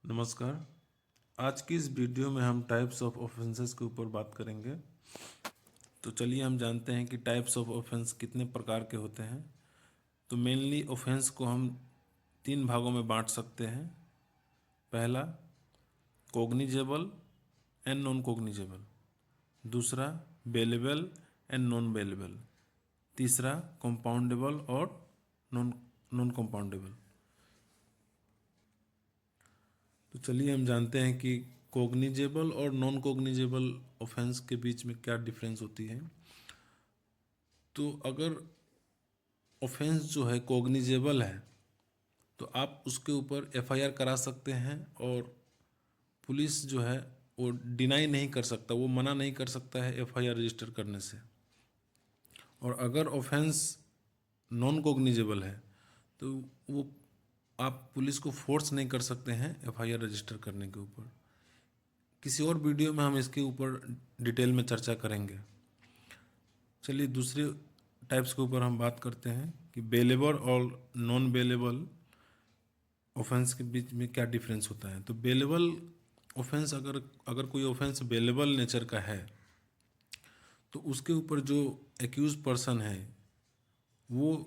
नमस्कार। आज की इस वीडियो में हम टाइप्स ऑफ ऑफेंसेस के ऊपर बात करेंगे। तो चलिए हम जानते हैं कि टाइप्स ऑफ ऑफेंस कितने प्रकार के होते हैं। तो मेनली ऑफेंस को हम 3 भागों में बांट सकते हैं। पहला कोग्निजेबल एंड नॉन कोग्निजेबल, दूसरा बेलेबल एंड नॉन बेलेबल, तीसरा कंपाउंडेबल और नॉन नॉन कंपाउंडेबल। तो चलिए हम जानते हैं कि कोग्निजेबल और नॉन कोग्निजेबल ऑफेंस के बीच में क्या डिफरेंस होती है। तो अगर ऑफेंस जो है कोग्निजेबल है तो आप उसके ऊपर एफआईआर करा सकते हैं और पुलिस जो है वो डिनाई नहीं कर सकता, वो मना नहीं कर सकता है एफआईआर रजिस्टर करने से। और अगर ऑफेंस नॉन कोग्निजेबल है तो वो आप पुलिस को फोर्स नहीं कर सकते हैं एफआईआर रजिस्टर करने के ऊपर। किसी और वीडियो में हम इसके ऊपर डिटेल में चर्चा करेंगे। चलिए दूसरे टाइप्स के ऊपर हम बात करते हैं कि बेलेबल और नॉन बेलेबल ऑफेंस के बीच में क्या डिफरेंस होता है। तो बेलेबल ऑफेंस, अगर अगर कोई ऑफेंस बेलेबल नेचर का है तो उसके ऊपर जो एक्यूज पर्सन है वो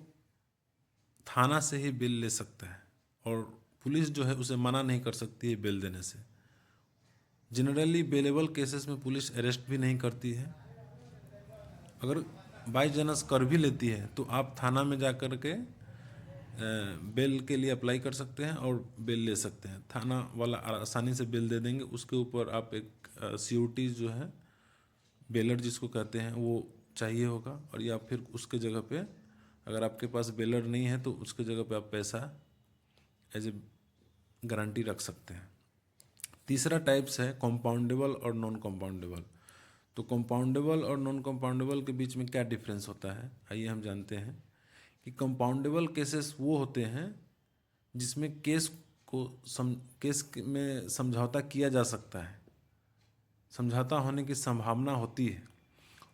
थाना से ही बेल ले सकता है और पुलिस जो है उसे मना नहीं कर सकती है बेल देने से। जनरली बेलेबल केसेस में पुलिस अरेस्ट भी नहीं करती है। अगर बाई चांस कर भी लेती है तो आप थाना में जा कर के बेल के लिए अप्लाई कर सकते हैं और बेल ले सकते हैं। थाना वाला आसानी से बेल दे देंगे। उसके ऊपर आप एक सीओटी जो है, बेलर जिसको कहते हैं, वो चाहिए होगा। और या फिर उसके जगह पे अगर आपके पास बेलर नहीं है तो उसके जगह पे आप पैसा एज ए गारंटी रख सकते हैं। तीसरा टाइप्स है कंपाउंडेबल और नॉन कंपाउंडेबल। तो कंपाउंडेबल और नॉन कंपाउंडेबल के बीच में क्या डिफरेंस होता है, आइए हम जानते हैं कि कंपाउंडेबल केसेस वो होते हैं जिसमें केस में समझौता किया जा सकता है, समझौता होने की संभावना होती है।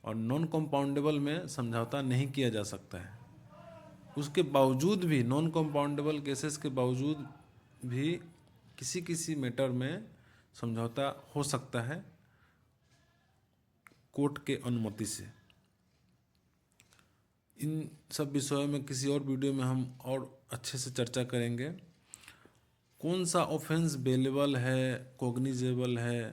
और नॉन कंपाउंडेबल में समझौता नहीं किया जा सकता है। उसके बावजूद भी, नॉन कंपाउंडेबल केसेस के बावजूद भी किसी किसी मैटर में समझौता हो सकता है कोर्ट के अनुमति से। इन सब विषयों में किसी और वीडियो में हम और अच्छे से चर्चा करेंगे। कौन सा ऑफेंस बेलेबल है, कोग्निजेबल है,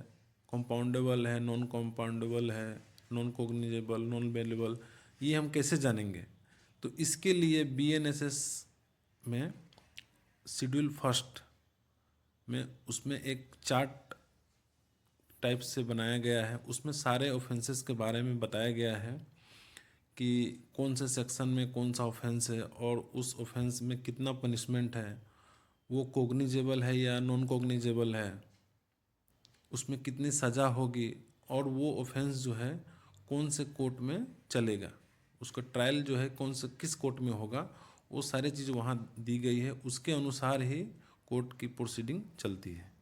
कंपाउंडेबल है, नॉन कंपाउंडेबल है, नॉन कोग्निजेबल, नॉन बेलेबल, ये हम कैसे जानेंगे। तो इसके लिए बीएनएसएस में शेड्यूल फर्स्ट में उसमें एक चार्ट टाइप से बनाया गया है। उसमें सारे ऑफेंसेस के बारे में बताया गया है कि कौन से सेक्शन में कौन सा ऑफेंस है और उस ऑफेंस में कितना पनिशमेंट है, वो कोग्निजेबल है या नॉन कोग्निजेबल है, उसमें कितनी सज़ा होगी और वो ऑफेंस जो है कौन से कोर्ट में चलेगा, उसका ट्रायल जो है कौन से किस कोर्ट में होगा, वो सारी चीज़ वहाँ दी गई है। उसके अनुसार ही कोर्ट की प्रोसीडिंग चलती है।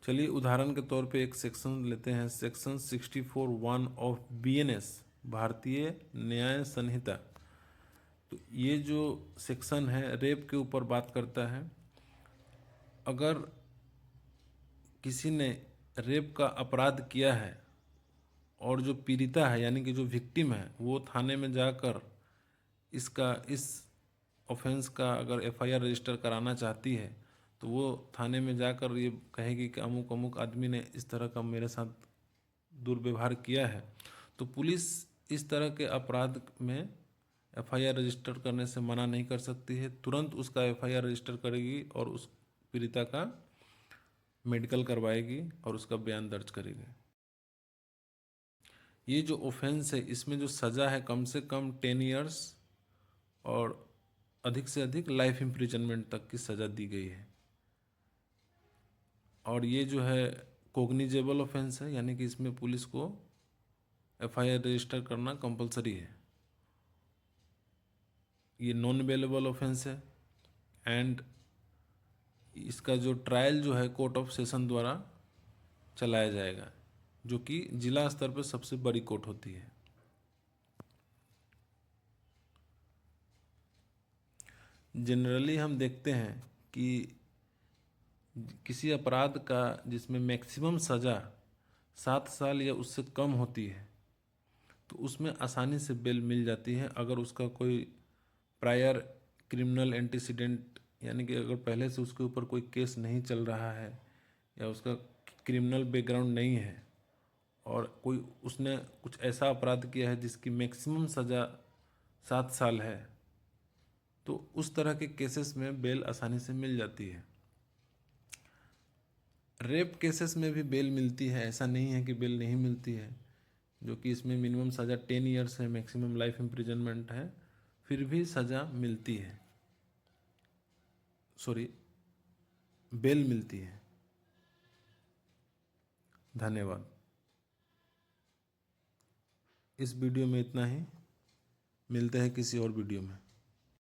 चलिए उदाहरण के तौर पे एक सेक्शन लेते हैं, सेक्शन 64(1) ऑफ बीएनएस, भारतीय न्याय संहिता। तो ये जो सेक्शन है रेप के ऊपर बात करता है। अगर किसी ने रेप का अपराध किया है और जो पीड़िता है यानी कि जो विक्टिम है वो थाने में जाकर इस ऑफेंस का अगर एफआईआर रजिस्टर कराना चाहती है तो वो थाने में जाकर ये कहेगी कि अमुक अमुक आदमी ने इस तरह का मेरे साथ दुर्व्यवहार किया है, तो पुलिस इस तरह के अपराध में एफआईआर रजिस्टर करने से मना नहीं कर सकती है। तुरंत उसका एफआईआर रजिस्टर करेगी और उस पीड़िता का मेडिकल करवाएगी और उसका बयान दर्ज करेगी। ये जो ऑफेंस है इसमें जो सज़ा है कम से कम 10 इयर्स और अधिक से अधिक लाइफ इम्प्रिजनमेंट तक की सज़ा दी गई है। और ये जो है कोग्निजेबल ऑफेंस है, यानी कि इसमें पुलिस को एफआईआर रजिस्टर करना कंपलसरी है। ये नॉन बेलेबल ऑफेंस है एंड इसका जो ट्रायल जो है कोर्ट ऑफ सेशन द्वारा चलाया जाएगा, जो कि जिला स्तर पर सबसे बड़ी कोर्ट होती है। जनरली हम देखते हैं कि किसी अपराध का जिसमें मैक्सिमम सज़ा 7 साल या उससे कम होती है तो उसमें आसानी से बेल मिल जाती है, अगर उसका कोई प्रायर क्रिमिनल एंटीसीडेंट यानी कि अगर पहले से उसके ऊपर कोई केस नहीं चल रहा है या उसका क्रिमिनल बैकग्राउंड नहीं है और कोई उसने कुछ ऐसा अपराध किया है जिसकी मैक्सिमम सज़ा 7 साल है, तो उस तरह के केसेस में बेल आसानी से मिल जाती है। रेप केसेस में भी बेल मिलती है, ऐसा नहीं है कि बेल नहीं मिलती है, जो कि इसमें मिनिमम सज़ा 10 इयर्स है, मैक्सिमम लाइफ इम्प्रिजनमेंट है, फिर भी सज़ा मिलती है, सॉरी बेल मिलती है। धन्यवाद। इस वीडियो में इतना ही, मिलते हैं किसी और वीडियो में।